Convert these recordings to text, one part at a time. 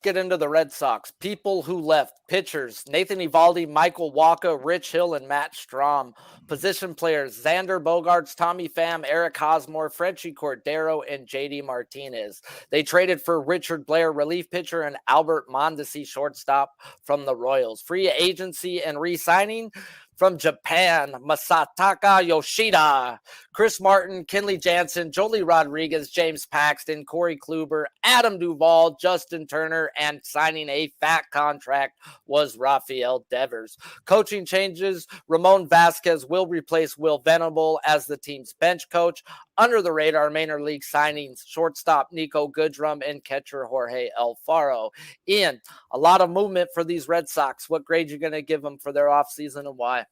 Get into the Red Sox. People who left. Pitchers: Nathan Eovaldi, Michael Wacha, Rich Hill, and Matt Strahm. Position players: Xander Bogaerts, Tommy Pham, Eric Hosmer, Frenchie Cordero, and JD Martinez. They traded for Richard Blair, relief pitcher, and Albert Mondesi, shortstop from the Royals. Free agency and re-signing: from Japan, Masataka Yoshida, Chris Martin, Kenley Jansen, Jolie Rodriguez, James Paxton, Corey Kluber, Adam Duvall, Justin Turner, and signing a fat contract was Rafael Devers. Coaching changes: Ramon Vasquez will replace Will Venable as the team's bench coach. Under the radar minor league signings: shortstop Nico Goodrum and catcher Jorge Alfaro. Ian, a lot of movement for these Red Sox. What grade you going to give them for their offseason and why?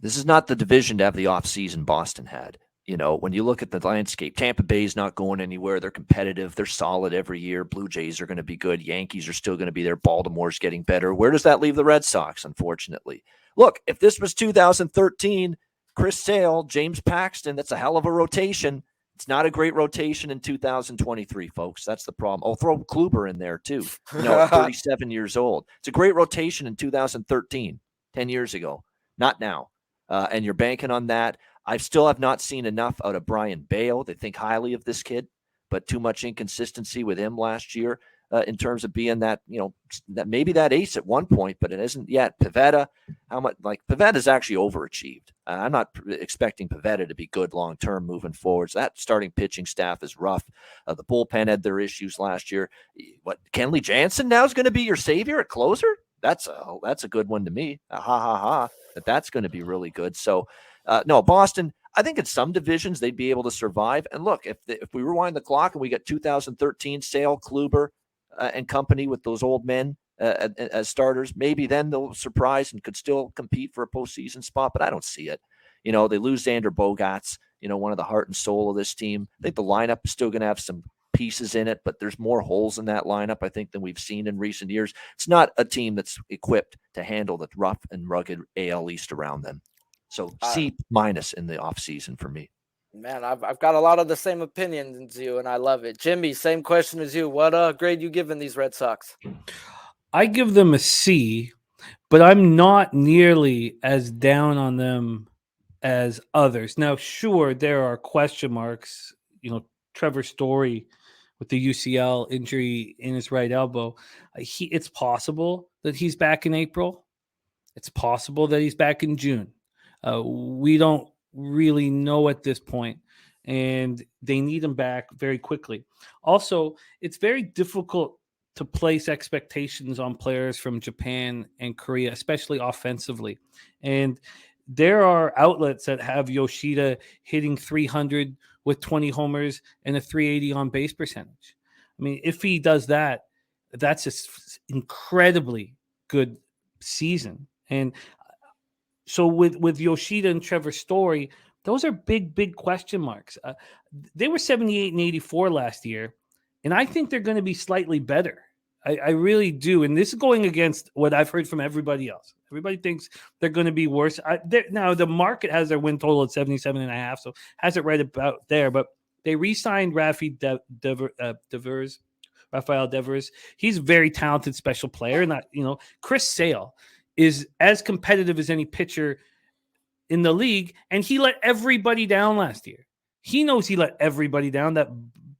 This is not the division to have the offseason Boston had. When you look at the landscape, Tampa Bay's not going anywhere. They're competitive. They're solid every year. Blue Jays are going to be good. Yankees are still going to be there. Baltimore's getting better. Where does that leave the Red Sox, unfortunately? Look, if this was 2013, Chris Sale, James Paxton, that's a hell of a rotation. It's not a great rotation in 2023, folks. That's the problem. I'll throw Kluber in there, too. 37 years old. It's a great rotation in 2013, 10 years ago. Not now. And you're banking on that. I still have not seen enough out of Brian Bayo. They think highly of this kid, but too much inconsistency with him last year in terms of being that, that maybe that ace at one point, but it isn't yet. Pivetta, Pivetta's actually overachieved. I'm not expecting Pivetta to be good long-term moving forward. So that starting pitching staff is rough. The bullpen had their issues last year. What, Kenley Jansen now is going to be your savior at closer? That's a good one to me. That's going to be really good. So, no, Boston, I think in some divisions they'd be able to survive. And look, if we rewind the clock and we get 2013 Sale, Kluber, and company with those old men as starters, maybe then they'll surprise and could still compete for a postseason spot. But I don't see it. They lose Xander Bogaerts, one of the heart and soul of this team. I think the lineup is still going to have some pieces in it, but there's more holes in that lineup, I think, than we've seen in recent years. It's not a team that's equipped to handle the rough and rugged AL East around them. So C- in the offseason for me. Man, I've got a lot of the same opinions as you, and I love it. Jimmy, same question as you. What grade you giving these Red Sox? I give them a C, but I'm not nearly as down on them as others. Now, sure, there are question marks. Trevor Story with the UCL injury in his right elbow. It's possible that he's back in April. It's possible that he's back in June. We don't really know at this point, and they need him back very quickly. Also, it's very difficult to place expectations on players from Japan and Korea, especially offensively. And there are outlets that have Yoshida hitting 300 with 20 homers and a 380 on base percentage. I mean, if he does that, that's an incredibly good season. And so with Yoshida and Trevor Story, those are big question marks. They were 78 and 84 last year, and I think they're going to be slightly better. I really do. And this is going against what I've heard from everybody else. Everybody thinks they're going to be worse. Now, the market has their win total at 77.5, so has it right about there. But they re-signed Rafael Devers. He's a very talented special player. And Chris Sale is as competitive as any pitcher in the league, and he let everybody down last year. He knows he let everybody down. That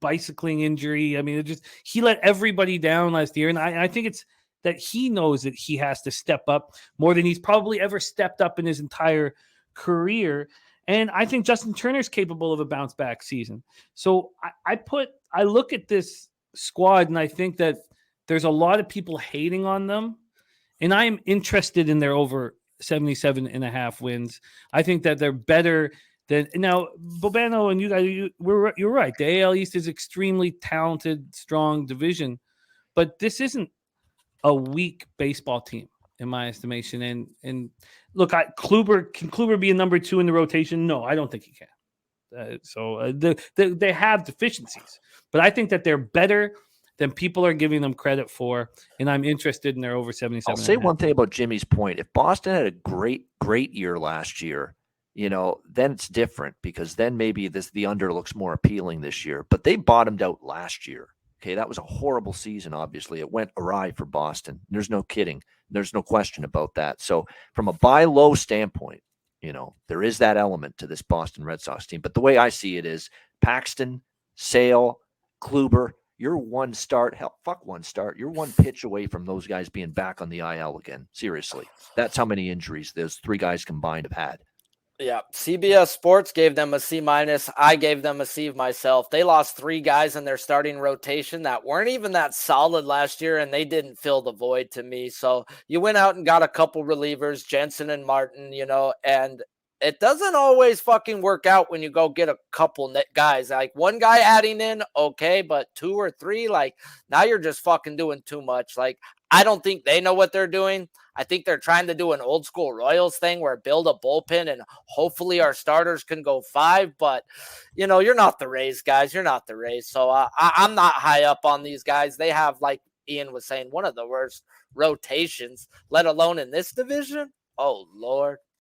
bicycling injury, I mean, he let everybody down last year, and I think it's that he knows that he has to step up more than he's probably ever stepped up in his entire career. And I think Justin Turner's capable of a bounce back season. So I look at this squad, and I think that there's a lot of people hating on them. And I am interested in their over 77.5 wins. I think that they're better than now. Bobano and you guys, you're right. The AL East is extremely talented, strong division, but this isn't a weak baseball team in my estimation. And look, can Kluber be a number 2 in the rotation? No, I don't think he can. So they have deficiencies, but I think that they're better than people are giving them credit for, and I'm interested in their over 77. I'll say one thing about Jimmy's point. If Boston had a great year last year, then it's different because then maybe the under looks more appealing this year. But they bottomed out last year. Okay, that was a horrible season, obviously. It went awry for Boston. There's no kidding. There's no question about that. So, from a buy low standpoint, there is that element to this Boston Red Sox team. But the way I see it is Paxton, Sale, Kluber, you're one start. Hell, fuck one start. You're one pitch away from those guys being back on the IL again. Seriously. That's how many injuries those three guys combined have had. Yeah, CBS Sports gave them a C minus. I gave them a C myself. They lost 3 guys in their starting rotation that weren't even that solid last year, and they didn't fill the void to me. So you went out and got a couple relievers, Jensen and Martin, and it doesn't always fucking work out when you go get a couple guys. Like one guy adding in, okay, but 2 or 3, like now you're just fucking doing too much. Like I don't think they know what they're doing. I think they're trying to do an old school Royals thing where build a bullpen and hopefully our starters can go 5. But, you're not the Rays, guys. You're not the Rays. So I'm not high up on these guys. They have, like Ian was saying, one of the worst rotations, let alone in this division. Oh, Lord.